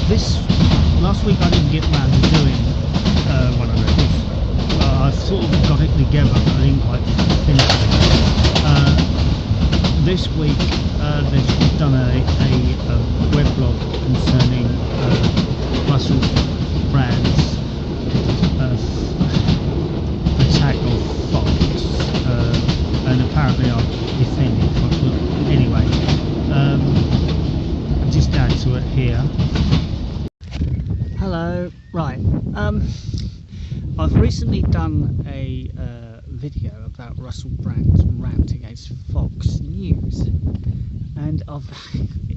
This last week I didn't get round to doing one of those. Well, I sort of got it together, but I didn't quite finish it. This week they've done a weblog concerning Russell Brand's attack on Fox, and apparently I've defended Fox. Anyway, I'll just add to it here. Hello, right, I've recently done a video about Russell Brand's rant against Fox News, and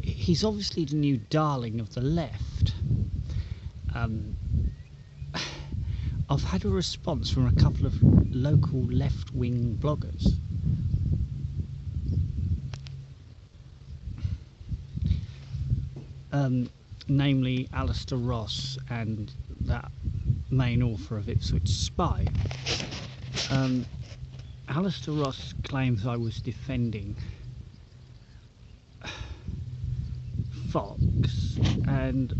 he's obviousobviously the new darling of the left. I've had a response from a couple of local left-wing bloggers. Namely Alistair Ross and that main author of Ipswich Spy. Alistair Ross claims I was defending Fox, and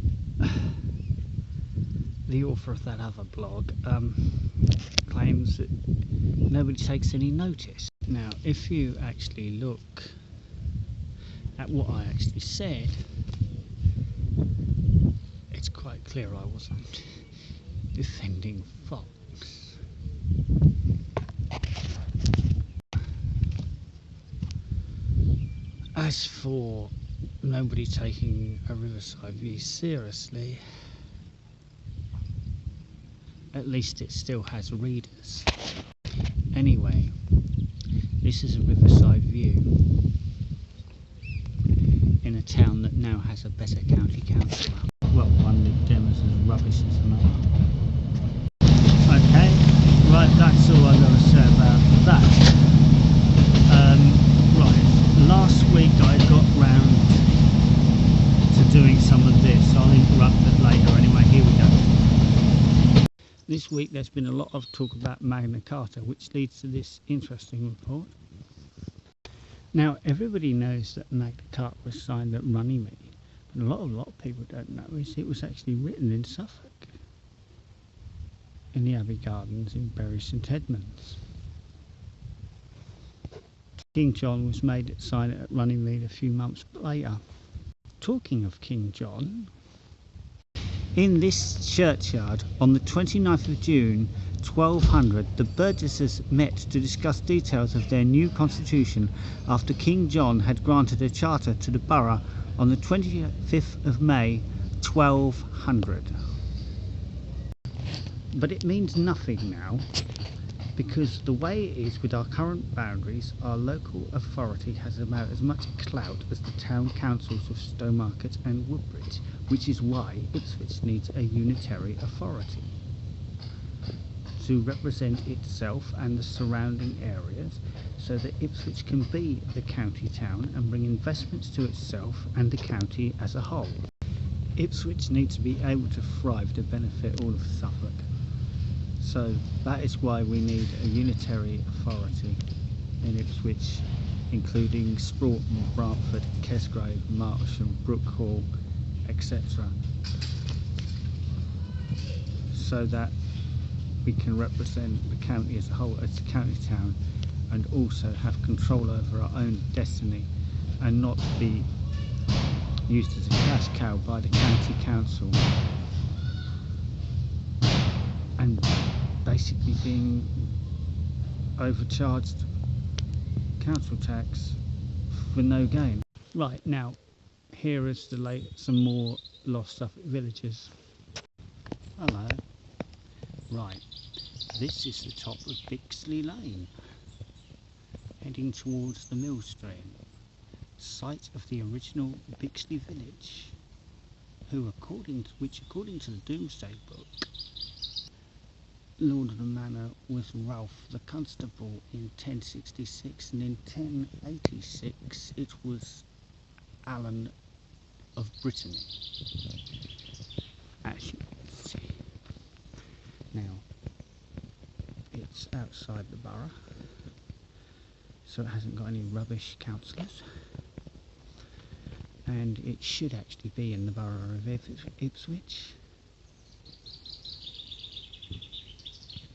the author of that other blog claims that nobody takes any notice. Now, if you actually look at what I actually said, it's quite clear I wasn't defending Fox. As for nobody taking a Riverside View seriously, at least it still has readers. Anyway, this is a Riverside View in a town that now has a better county councillor. Well, one Lib Dem is as rubbish as another. Okay, right, that's all I've got to say about that. Right, last week I got round to doing some of this. I'll interrupt it later anyway. Here we go. This week there's been a lot of talk about Magna Carta, which leads to this interesting report. Now, everybody knows that Magna Carta was signed at Runnymede, but a lot of people don't know is it was actually written in Suffolk, in the Abbey Gardens in Bury St Edmunds. King John was made to sign it at Runnymede a few months later. Talking of King John, in this churchyard on the 29th of June 1200, the burgesses met to discuss details of their new constitution after King John had granted a charter to the borough on the 25th of May 1200. But it means nothing now, because the way it is with our current boundaries, our local authority has about as much clout as the town councils of Stowmarket and Woodbridge, which is why Ipswich needs a unitary authority to represent itself and the surrounding areas, so that Ipswich can be the county town and bring investments to itself and the county as a whole. Ipswich needs to be able to thrive to benefit all of Suffolk. So that is why we need a unitary authority in Ipswich, including Sproughton, Brantford, Kesgrave, Martlesham, Brookhall, etc. So that we can represent the county as a whole as a county town, and also have control over our own destiny and not be used as a cash cow by the county council and basically being overcharged council tax for no gain. Right, now here is some more lost Suffolk villages. Hello. Right, this is the top of Bixley Lane, heading towards the mill stream, site of the original Bixley village, which according to the Domesday Book, Lord of the Manor was Ralph the Constable in 1066, and in 1086 it was Alan of Brittany, as you can see. Now, it's outside the borough, so it hasn't got any rubbish councillors, and it should actually be in the borough of Ipswich,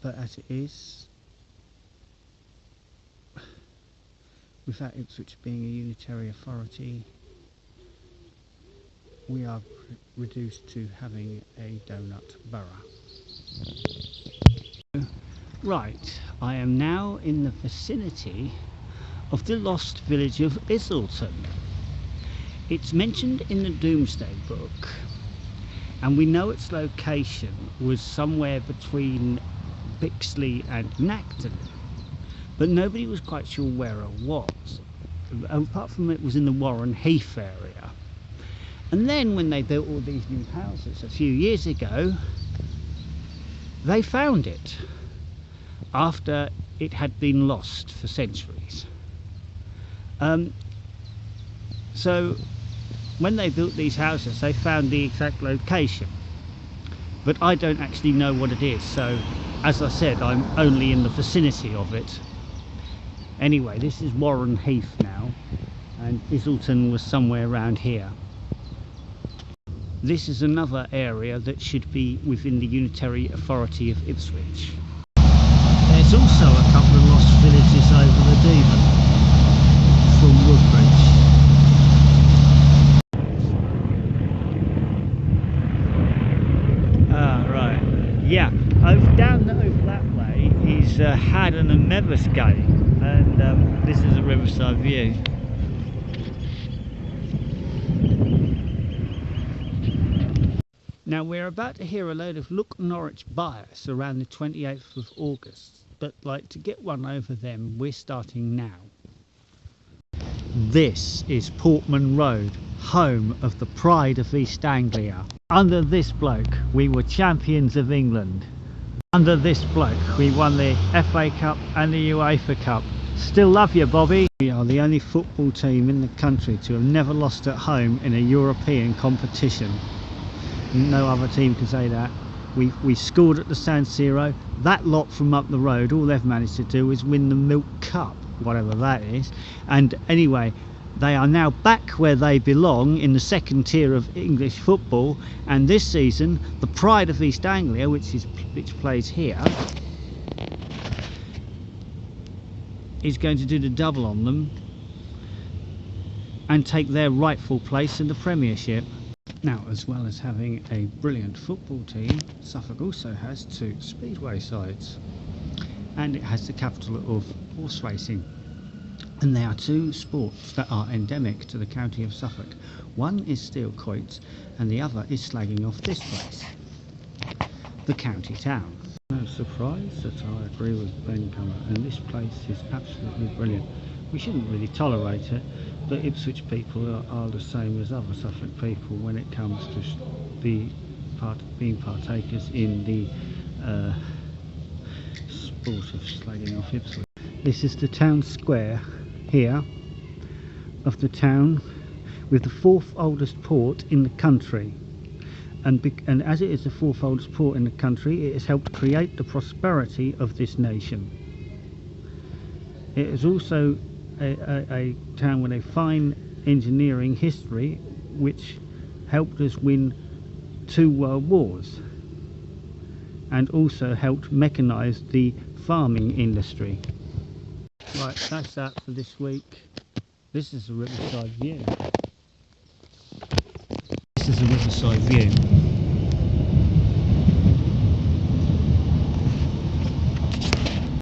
but as it is, without Ipswich being a unitary authority, we are reduced to having a donut borough. Right, I am now in the vicinity of the lost village of Islington. It's mentioned in the Domesday Book, and we know its location was somewhere between Bixley and Nacton, but nobody was quite sure where it was, apart from it was in the Warren Heath area. And then when they built all these new houses a few years ago, they found it after it had been lost for centuries. So when they built these houses, they found the exact location, but I don't actually know what it is, so as I said, I'm only in the vicinity of it. Anyway, this is Warren Heath now, and Islington was somewhere around here. This is another area that should be within the unitary authority of Ipswich. There's also a couple of lost villages over the Devon from Woodbridge. Ah, right. Yeah, down over that way is Haddon and Methersgate, and this is a riverside view. Now we're about to hear a load of Look Norwich bias around the 28th of August, but like to get one over them, we're starting now. This is Portman Road, home of the pride of East Anglia. Under this bloke we were champions of England. Under this bloke we won the FA Cup and the UEFA Cup. Still love you, Bobby. We are the only football team in the country to have never lost at home in a European competition. No other team can say that. We scored at the San Siro. That lot from up the road, all they've managed to do is win the Milk Cup, whatever that is. And anyway, they are now back where they belong in the second tier of English football. And this season, the pride of East Anglia, which plays here, is going to do the double on them and take their rightful place in the Premiership. Now, as well as having a brilliant football team, Suffolk also has two speedway sides, and it has the capital of horse racing. And they are two sports that are endemic to the county of Suffolk. One is steel quoits and the other is slagging off this place, the county town. No surprise that I agree with Ben Cummer, and this place is absolutely brilliant. We shouldn't really tolerate it, but Ipswich people are the same as other Suffolk people when it comes to being partakers in the sport of slagging off Ipswich. This is the town square here of the town, with the fourth oldest port in the country. And as it is the fourth oldest port in the country, it has helped create the prosperity of this nation. It is also a town with a fine engineering history, which helped us win 2 world wars and also helped mechanise the farming industry. Right, that's that for this week. This is a riverside view. This is a riverside view.